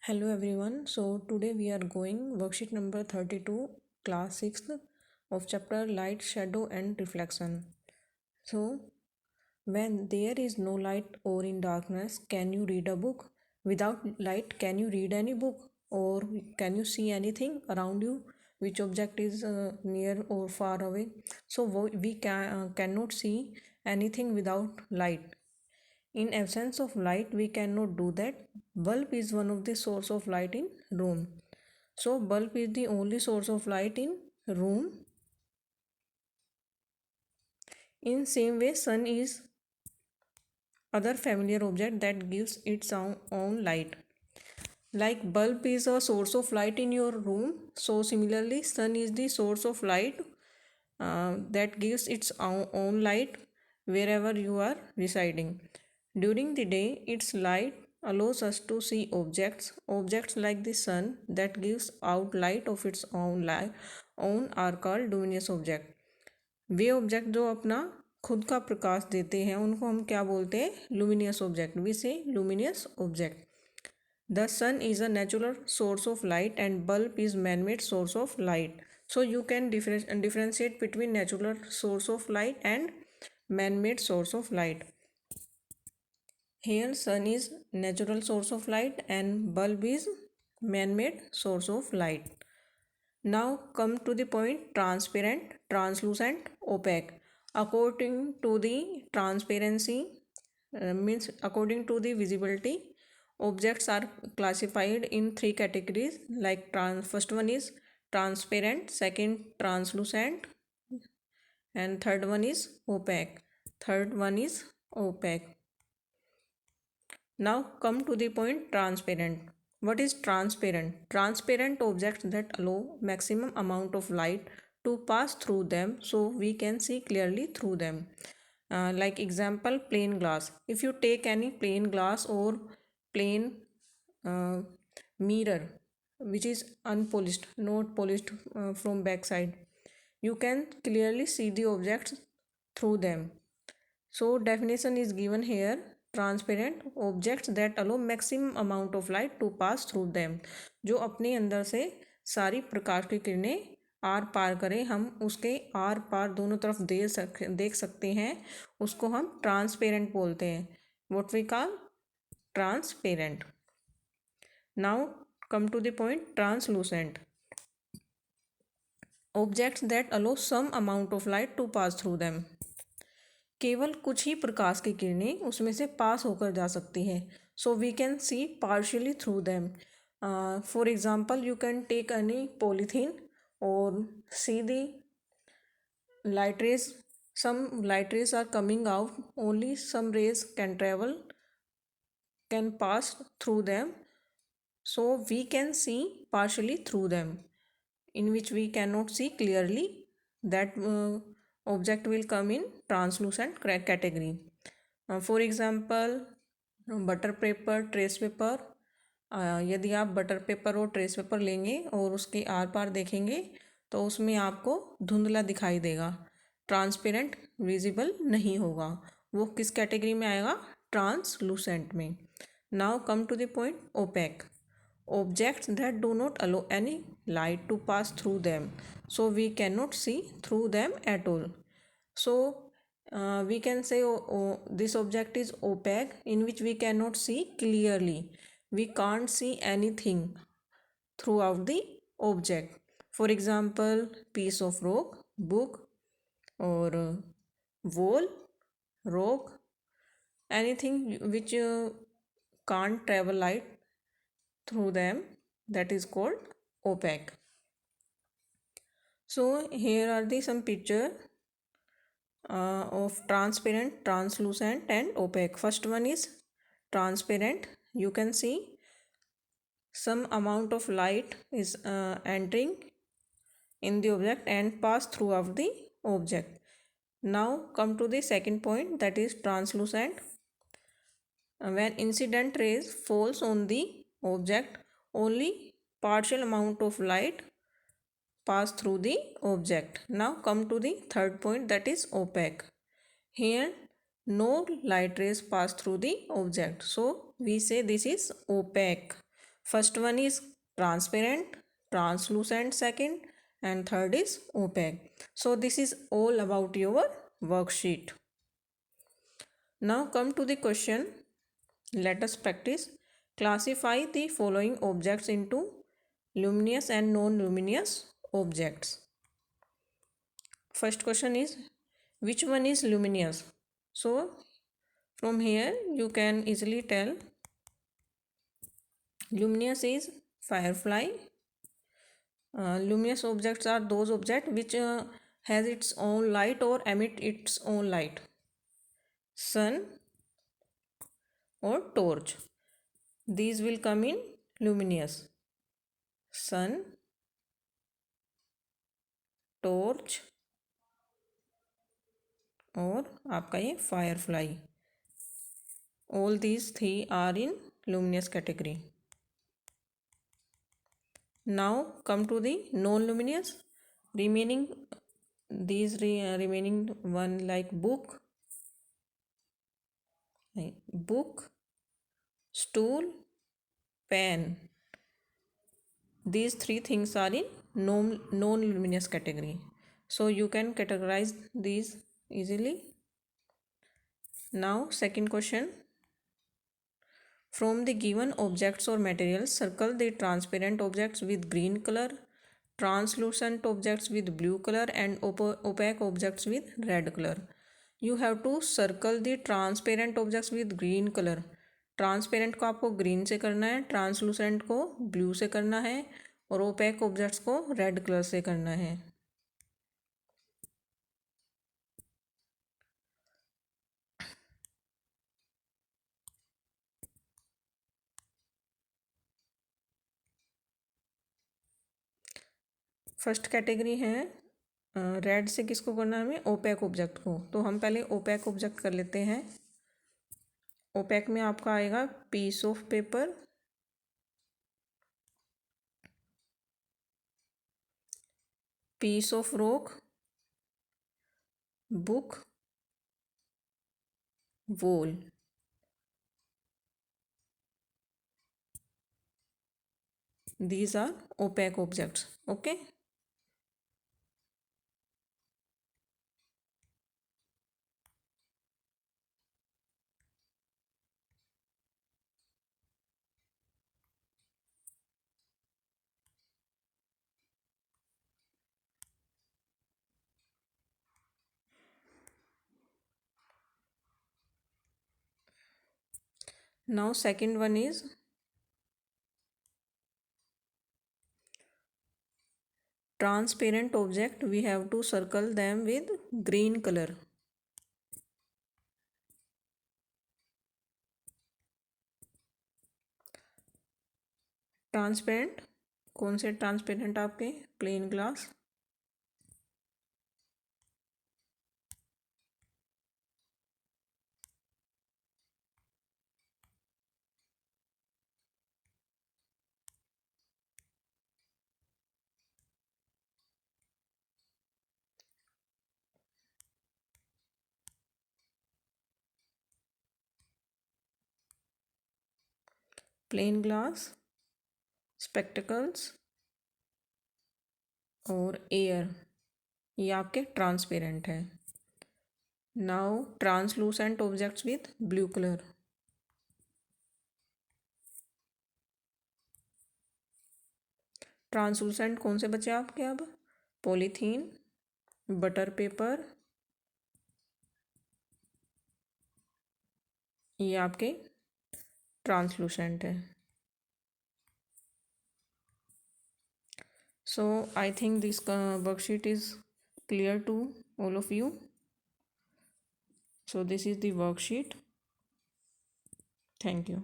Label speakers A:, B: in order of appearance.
A: Hello everyone. So today we are going worksheet number 32, class 6th of chapter light, shadow and reflection. So when there is no light or in darkness, can you read a book? Without light, can you read any book? Or can you see anything around you? Which object is near or far away? So we cannot see anything without light. In absence of light, we cannot do that. Bulb is one of the source of light in room. So bulb is the only source of light in room. In same way, sun is other familiar object that gives its own light. Like bulb is a source of light in your room, so similarly sun is the source of light that gives its own light wherever you are residing. During the day, its light allows us to see objects like the sun that gives out light of its own are called luminous object. Way object जो अपना खुद का प्रकाश देते हैं उनको हम क्या बोलते हैं? Luminous object. वी से luminous object. The sun is a natural source of light and bulb is man-made source of light. So you can differentiate between natural source of light and man-made source of light. Here sun is natural source of light and bulb is man-made source of light. Now come to the point transparent, translucent, opaque. According to the transparency means according to the visibility, objects are classified in three categories like first one is transparent, second translucent and third one is opaque. Now come to the point transparent. What is transparent? Transparent objects that allow maximum amount of light to pass through them so we can see clearly through them. Like example, plain glass. If you take any plain glass or plain uh, mirror which is unpolished, not polished from backside, you can clearly see the objects through them. So definition is given here. Transparent objects that allow maximum amount of light to pass through them. जो अपने अंदर से सारी प्रकाश की किरणें are पार करें, हम उसके आर पार दोनों तरफ देख सकते हैं, उसको हम ट्रांसपेरेंट बोलते हैं. What we call transparent. Now come to the point translucent. Objects that allow some amount of light to pass through them. केवल कुछ ही प्रकाश की किरणें उसमें से पास होकर जा सकती हैं. So we can see partially through them. For example, you can take any polythene और see the light rays. Some light rays are coming out, only some rays can pass through them, so we can see partially through them, in which we cannot see clearly. That object will come in translucent category. For example, butter paper, trace paper. यदि आप butter paper और trace paper लेंगे और उसके are पार देखेंगे तो उसमें आपको धुंधला दिखाई देगा, ट्रांसपेरेंट विजिबल नहीं होगा. वो किस कैटेगरी में आएगा? ट्रांसलूसेंट में. Now come to the point opaque. Objects that do not allow any light to pass through them, so we cannot see through them at all. So we can say this object is opaque, in which we cannot see clearly. We can't see anything throughout the object. For example, piece of rock, book, or wall, rock, anything which can't travel light through them, that is called opaque. So here are the some picture of transparent, translucent and opaque. First one is transparent. You can see some amount of light is entering in the object and pass throughout the object. Now come to the second point, that is translucent. When incident rays falls on the object, only partial amount of light pass through the object. Now come to the third point, that is opaque. Here no light rays pass through the object, so we say this is opaque. First one is transparent, translucent second, and third is opaque. So this is all about your worksheet. Now come to the question. Let us practice. Classify the following objects into luminous and non-luminous objects. First question is, which one is luminous? So from here you can easily tell luminous is firefly. Luminous objects are those objects which has its own light or emit its own light. Sun or torch. These will come in luminous. Sun, torch और आपका ये firefly. All these three are in luminous category. Now come to the non-luminous. Remaining remaining one like book, stool, pen. These three things are in non-luminous category. So you can categorize these easily. Now second question. From the given objects or materials, circle the transparent objects with green color, translucent objects with blue color, and opaque objects with red color. You have to circle the transparent objects with green color. Transparent को आपको green से करना है, translucent को blue से करना है और ओपेक ऑब्जेक्ट्स को रेड कलर से करना है. फर्स्ट कैटेगरी है रेड से किसको करना है हमें, ओपेक ऑब्जेक्ट को. तो हम पहले ओपेक ऑब्जेक्ट कर लेते हैं. ओपेक में आपका आएगा piece of paper, piece of rock, book, wall. These are opaque objects. Okay. Now second one is transparent object. We have to circle them with green color. Transparent कौन से transparent आपके, plain glass, plain glass, spectacles और air, ये आपके transparent है. Now translucent objects with blue colour. Translucent कौन से बचे आपके अब, पॉलीथीन, बटर पेपर, ये आपके ट्रांसलूसेंट है. So I think this worksheet is clear to all of you. So this is the worksheet. Thank you.